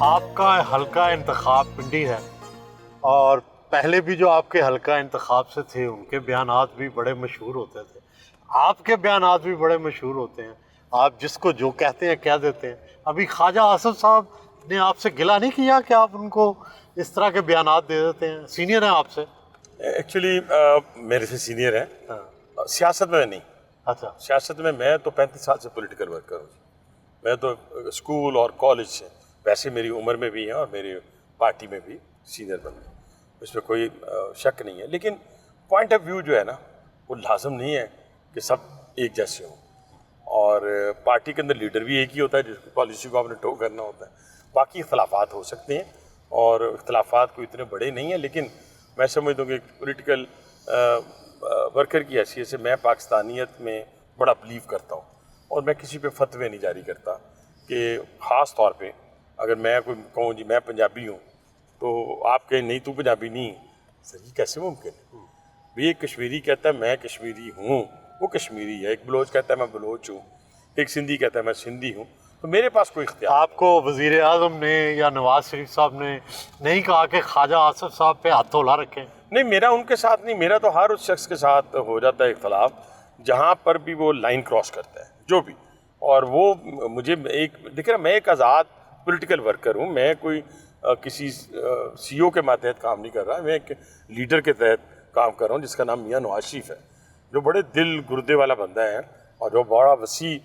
آپ کا حلقہ انتخاب پنڈی ہے اور پہلے بھی جو آپ کے حلقہ انتخاب سے تھے ان کے بیانات بھی بڑے مشہور ہوتے تھے، آپ کے بیانات بھی بڑے مشہور ہوتے ہیں، آپ جس کو جو کہتے ہیں کہہ دیتے ہیں۔ ابھی خواجہ آصف صاحب نے آپ سے گلہ نہیں کیا کہ آپ ان کو اس طرح کے بیانات دے دیتے ہیں؟ سینئر ہیں آپ سے؟ ایکچولی میرے سے سینئر ہیں، سیاست میں نہیں۔ اچھا، سیاست میں تو 35 سال سے پولیٹیکل ورکر ہوں۔ میں تو اسکول اور کالج سے، ویسے میری عمر میں بھی ہیں اور میری پارٹی میں بھی سینئر بندے، اس میں کوئی شک نہیں ہے، لیکن پوائنٹ آف ویو جو ہے نا وہ لازم نہیں ہے کہ سب ایک جیسے ہوں، اور پارٹی کے اندر لیڈر بھی ایک ہی ہوتا ہے جس کی پالیسی کو آپ نے ٹو کرنا ہوتا ہے۔ باقی اختلافات ہو سکتے ہیں اور اختلافات کوئی اتنے بڑے نہیں ہیں، لیکن میں سمجھتا ہوں کہ ایک پولیٹیکل ورکر کی حیثیت سے میں پاکستانیت میں بڑا بلیو کرتا ہوں، اور میں کسی پہ فتوے نہیں جاری کرتا کہ خاص طور پہ اگر میں کوئی کہوں جی میں پنجابی ہوں تو آپ کہیں نہیں تو پنجابی نہیں، سر یہ کیسے ممکن ہے؟ بھی ایک کشمیری کہتا ہے میں کشمیری ہوں، وہ کشمیری ہے، ایک بلوچ کہتا ہے میں بلوچ ہوں، ایک سندھی کہتا ہے میں سندھی ہوں، تو میرے پاس کوئی اختیار آپ کو وزیر اعظم نے یا نواز شریف صاحب نے نہیں کہا کہ خواجہ آصف صاحب پہ ہاتھ دھولا رکھیں؟ نہیں، میرا ان کے ساتھ نہیں، میرا تو ہر اس شخص کے ساتھ ہو جاتا ہے اختلاف جہاں پر بھی وہ لائن کراس کرتا ہے جو بھی، اور وہ مجھے ایک دیکھیں نا، میں ایک آزاد پولیٹیکل ورکر ہوں، میں کوئی کسی سی او کے ماتحت کام نہیں کر رہا، میں ایک لیڈر کے تحت کام کر رہا ہوں جس کا نام میاں نواز شریف ہے، جو بڑے دل گردے والا بندہ ہے اور جو بڑا وسیع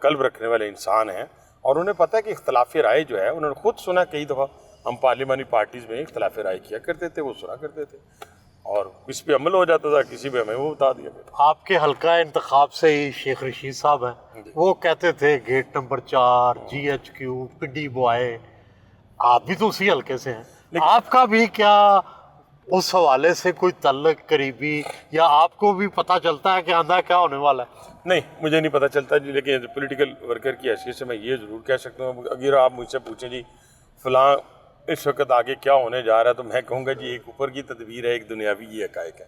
قلب رکھنے والے انسان ہیں، اور انہیں پتہ ہے کہ اختلاف رائے جو ہے انہوں نے خود سنا کئی دفعہ، ہم پارلیمانی پارٹیز میں اختلاف رائے کیا کرتے تھے، وہ سنا کرتے تھے اور کس پہ عمل ہو جاتا تھا، کسی پہ ہمیں وہ بتا دیا کرتا۔ آپ کے حلقہ انتخاب سے ہی شیخ رشید صاحب ہیں، وہ کہتے تھے gate number 4 GHQ Pindi boy, آپ بھی تو اسی حلقے سے ہیں، آپ کا بھی کیا اس حوالے سے کوئی تعلق قریبی، یا آپ کو بھی پتہ چلتا ہے کہ آندہ کیا ہونے والا ہے؟ نہیں، مجھے نہیں پتہ چلتا جی، لیکن پولیٹیکل ورکر کی حیثیت سے میں یہ ضرور کہہ سکتا ہوں، اگر آپ مجھ سے پوچھیں جی فلاں اس وقت آگے کیا ہونے جا رہا ہے تو میں کہوں گا جی ایک اوپر کی تدبیر ہے، ایک دنیاوی یہ حقائق ہے،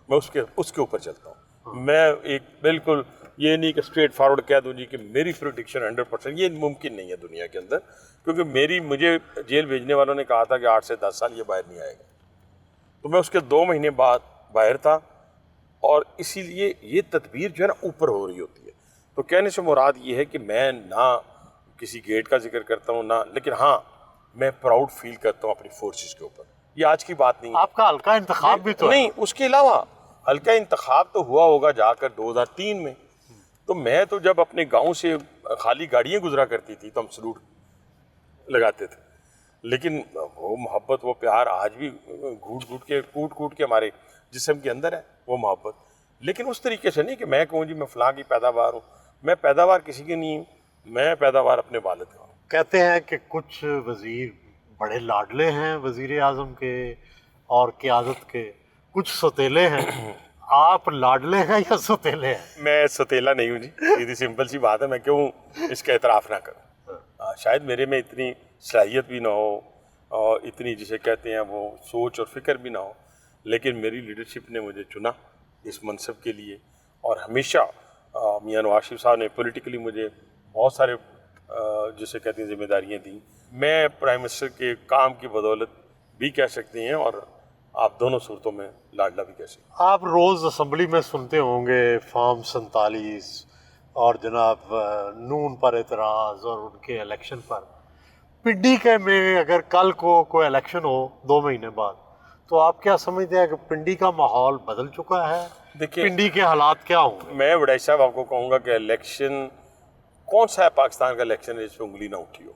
میں اس کے اوپر چلتا ہوں۔ میں ایک بالکل یہ نہیں کہ اسٹریٹ فارورڈ کہہ دوں جی کہ میری پریڈکشن 100%، یہ ممکن نہیں ہے دنیا کے اندر، کیونکہ مجھے جیل بھیجنے والوں نے کہا تھا کہ 8 سے 10 سال یہ باہر نہیں آئے گا، تو میں اس کے 2 مہینے بعد باہر تھا، اور اسی لیے یہ تدبیر جو ہے نا اوپر ہو رہی ہوتی ہے۔ تو کہنے سے مراد یہ ہے کہ میں نہ کسی گیٹ کا ذکر کرتا ہوں، نہ، لیکن ہاں میں پراؤڈ فیل کرتا ہوں اپنی فورسز کے اوپر، یہ آج کی بات نہیں ہے۔ آپ کا حلقہ انتخاب بھی تو ہے۔ نہیں، اس کے علاوہ حلقہ انتخاب تو ہوا ہوگا جا کر 2003 میں، تو میں تو جب اپنے گاؤں سے خالی گاڑیاں گزرا کرتی تھی تو ہم سلوٹ لگاتے تھے، لیکن وہ محبت، وہ پیار آج بھی کوٹ کوٹ کے ہمارے جسم کے اندر ہے، وہ محبت، لیکن اس طریقے سے نہیں کہ میں کہوں جی میں فلاں کی پیداوار ہوں، میں پیداوار کسی کی نہیں ہوں، میں پیداوار اپنے والد کا ہوں۔ کہتے ہیں کہ کچھ وزیر بڑے لاڈلے ہیں وزیر اعظم کے اور قیادت کے، کچھ ستیلے ہیں، آپ لاڈلے ہیں یا ستیلے ہیں؟ میں ستیلا نہیں ہوں جی، سیدھی سمپل سی بات ہے، میں کیوں اس کا اعتراف نہ کروں؟ شاید میرے میں اتنی صلاحیت بھی نہ ہو اور اتنی جسے کہتے ہیں وہ سوچ اور فکر بھی نہ ہو، لیکن میری لیڈرشپ نے مجھے چنا اس منصب کے لیے، اور ہمیشہ میاں نواز شریف صاحب نے پولیٹیکلی مجھے بہت سارے جسے کہتے ہیں ذمہ داریاں دیں، میں پرائم منسٹر کے کام کی بدولت بھی کہہ سکتے ہیں اور آپ دونوں صورتوں میں لاڈلا بھی کہہ سکتے ہیں۔ آپ روز اسمبلی میں سنتے ہوں گے فارم 47 اور جناب نون پر اعتراض اور ان کے الیکشن پر۔ پنڈی کے میں اگر کل کو کوئی الیکشن ہو 2 مہینے بعد، تو آپ کیا سمجھتے ہیں کہ پنڈی کا ماحول بدل چکا ہے؟ دیکھیے، پنڈی کے حالات کیا ہوں گے؟ میں وڈائی صاحب آپ کو کہوں گا کہ الیکشن کون سا ہے پاکستان کا الیکشن ہے جس پہ انگلی نہ اٹھی ہو؟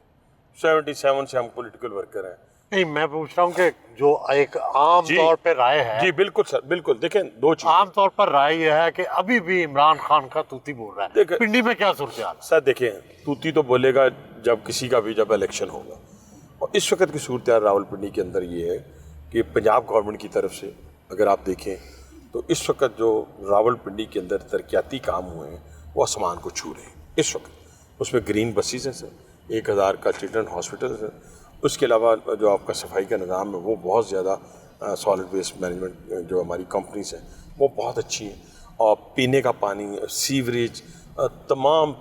77 سے ہم پولیٹیکل ورکر ہیں۔ نہیں، میں پوچھ رہا ہوں کہ جو ایک عام طور پہ رائے ہے، جی بالکل سر، بالکل، دیکھیں دو چیز عام طور پر رائے یہ ہے کہ ابھی بھی عمران خان کا توتی بول رہا ہے، پنڈی میں کیا صورتحال ہے؟ سر دیکھیں، توتی تو بولے گا جب کسی کا بھی جب الیکشن ہوگا، اور اس وقت کی صورتحال راول پنڈی کے اندر یہ ہے کہ پنجاب گورنمنٹ کی طرف سے اگر آپ دیکھیں تو اس وقت جو راول پنڈی کے اندر ترقیاتی کام ہوئے ہیں وہ آسمان کو چھو رہے ہیں اس وقت، اس میں گرین بسیز ہیں سر، 1000 کا چلڈرن ہاسپٹل ہے، اس کے علاوہ جو آپ کا صفائی کا نظام ہے وہ بہت زیادہ، سالڈ ویسٹ مینجمنٹ جو ہماری کمپنیز ہیں وہ بہت اچھی ہیں، اور پینے کا پانی، سیوریج، تمام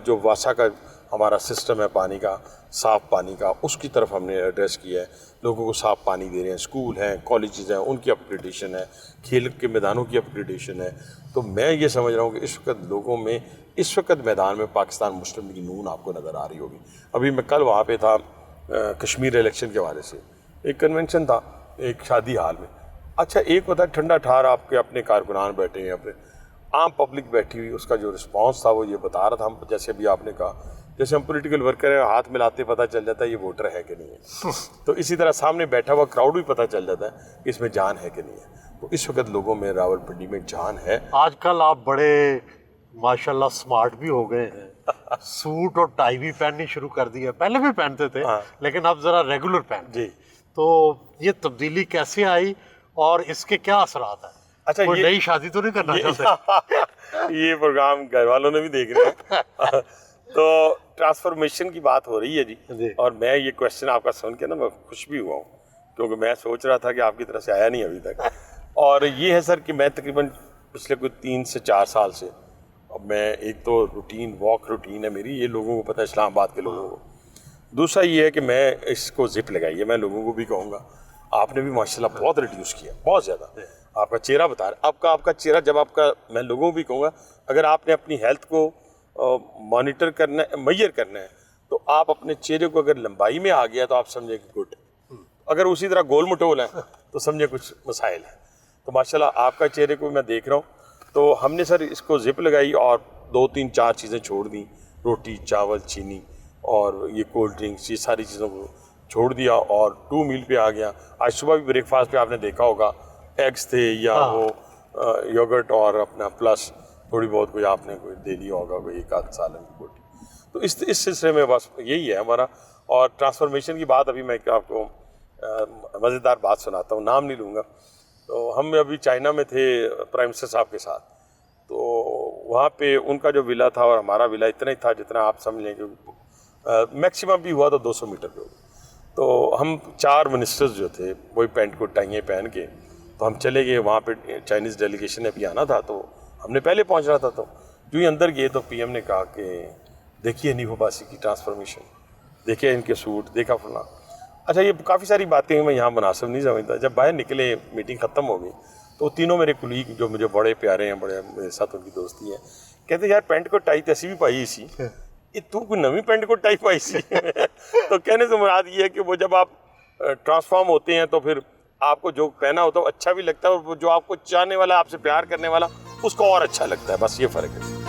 جو واسا کا ہمارا سسٹم ہے پانی کا، صاف پانی کا، اس کی طرف ہم نے ایڈریس کیا ہے. لوگوں کو صاف پانی دے رہے ہیں، اسکول ہیں، کالجز ہیں، ان کی اپگریڈیشن ہے، کھیل کے میدانوں کی اپگریڈیشن ہے. تو میں یہ سمجھ رہا ہوں کہ اس وقت لوگوں میں، اس وقت میدان میں پاکستان مسلم لیگ نون آپ کو نظر آ رہی ہوگی. ابھی میں کل وہاں پہ تھا کشمیر الیکشن کے حوالے سے، ایک کنونشن تھا ایک شادی ہال میں. اچھا ایک ہوتا ہے ٹھنڈا ٹھار، آپ کے اپنے کارکنان بیٹھے ہیں، اپنے عام پبلک بیٹھی ہوئی، اس کا جو رسپانس تھا وہ یہ بتا رہا تھا. ہم جیسے ابھی آپ نے کہا، جیسے ہم پولیٹیکل ورکر ہیں، ہاتھ ملاتے پتہ چل جاتا ہے یہ ووٹر ہے کہ نہیں ہے. تو اسی طرح سامنے بیٹھا ہوا کراؤڈ بھی پتہ چل جاتا ہے کہ اس میں جان ہے کہ نہیں ہے. تو اس وقت لوگوں میں راولپنڈی میں جان ہے. آج کل آپ بڑے ماشاءاللہ سمارٹ بھی ہو گئے ہیں، سوٹ اور ٹائی بھی پہننی شروع کر دی ہے. پہلے بھی پہنتے تھے لیکن اب ذرا ریگولر پہنتے ہیں. تو یہ تبدیلی کیسے آئی اور اس کے کیا اثرات ہیں؟ اچھا کوئی نئی شادی تو نہیں کرنا چاہتے؟ یہ پروگرام گھر والوں نے بھی دیکھ رہے ہیں. تو ٹرانسفارمیشن کی بات ہو رہی ہے جی، اور میں یہ کوشچن آپ کا سن کے نا میں خوش بھی ہوا ہوں، کیونکہ میں سوچ رہا تھا کہ آپ کی طرف سے آیا نہیں ابھی تک. اور یہ ہے سر کہ میں تقریباً پچھلے کوئی 3 سے 4 سال سے، اب میں ایک تو روٹین واک روٹین ہے میری، یہ لوگوں کو پتہ ہے اسلام آباد کے لوگوں کو. دوسرا یہ ہے کہ میں اس کو زپ لگائی ہے. میں لوگوں کو بھی کہوں گا، آپ نے بھی ماشاءاللہ بہت ریڈیوس کیا، بہت زیادہ. آپ کا چہرہ بتا رہا ہے، آپ کا چہرہ جب آپ کا، میں لوگوں کو بھی کہوں گا اگر آپ نے اپنی ہیلتھ کو مانیٹر کرنا ہے، میئر کرنا ہے، تو آپ اپنے چہرے کو اگر لمبائی میں آ گیا تو آپ سمجھیں کہ گڈ. اگر اسی طرح گول مٹول ہے تو سمجھے کچھ مسائل ہیں. تو ماشاءاللہ آپ کا چہرے کو میں دیکھ رہا ہوں. تو ہم نے سر اس کو زپ لگائی اور 2 3 4 چیزیں چھوڑ دیں، روٹی، چاول، چینی اور یہ کولڈ ڈرنکس، یہ ساری چیزوں کو چھوڑ دیا اور 2 میل پہ آ گیا. آج صبح بھی بریک فاسٹ پہ آپ نے دیکھا ہوگا ایگز تھے یا وہ یوگرٹ اور اپنا پلس تھوڑی بہت کوئی آپ نے کوئی دے دیا ہوگا، کوئی 1 آدھ سالن کی بوٹی. تو اس سلسلے میں بس یہی ہے ہمارا. اور ٹرانسفارمیشن کی بات ابھی میں آپ کو مزیدار بات سناتا ہوں، نام نہیں لوں گا. تو ہم ابھی چائنا میں تھے پرائم منسٹر صاحب کے ساتھ. تو وہاں پہ ان کا جو ولا تھا اور ہمارا ولا اتنا ہی تھا جتنا آپ سمجھ لیں کہ میکسیمم بھی ہوا تو 200 میٹر پہ ہوگا. تو ہم 4 منسٹرز جو تھے وہی پینٹ کو ٹائیں پہن کے تو ہم چلے گئے. وہاں پہ چائنیز ڈیلیگیشن نے بھی آنا تھا تو ہم نے پہلے پہنچنا تھا. تو جو ہی اندر گئے تو پی ایم نے کہا کہ دیکھیے نیہو باسی کی ٹرانسفارمیشن، دیکھیے ان کے سوٹ، دیکھا فلاں. اچھا یہ کافی ساری باتیں میں یہاں مناسب نہیں سمجھتا. جب باہر نکلے میٹنگ ختم ہو گئی تو تینوں میرے کلیگ جو مجھے بڑے پیارے ہیں، بڑے میرے ساتھ ان کی دوستی ہے، کہتے یار پینٹ کو ٹائی تیسی بھی پائی سی، یہ تو کوئی نویں پینٹ کو ٹائی پائی سی. تو کہنے سے مراد یہ ہے کہ وہ جب آپ ٹرانسفارم ہوتے ہیں تو پھر آپ کو جو پہنا ہوتا ہے وہ اچھا بھی لگتا ہے، اور جو آپ کو چاہنے والا، آپ سے پیار کرنے والا، اس کو اور اچھا لگتا ہے. بس یہ فرق ہے.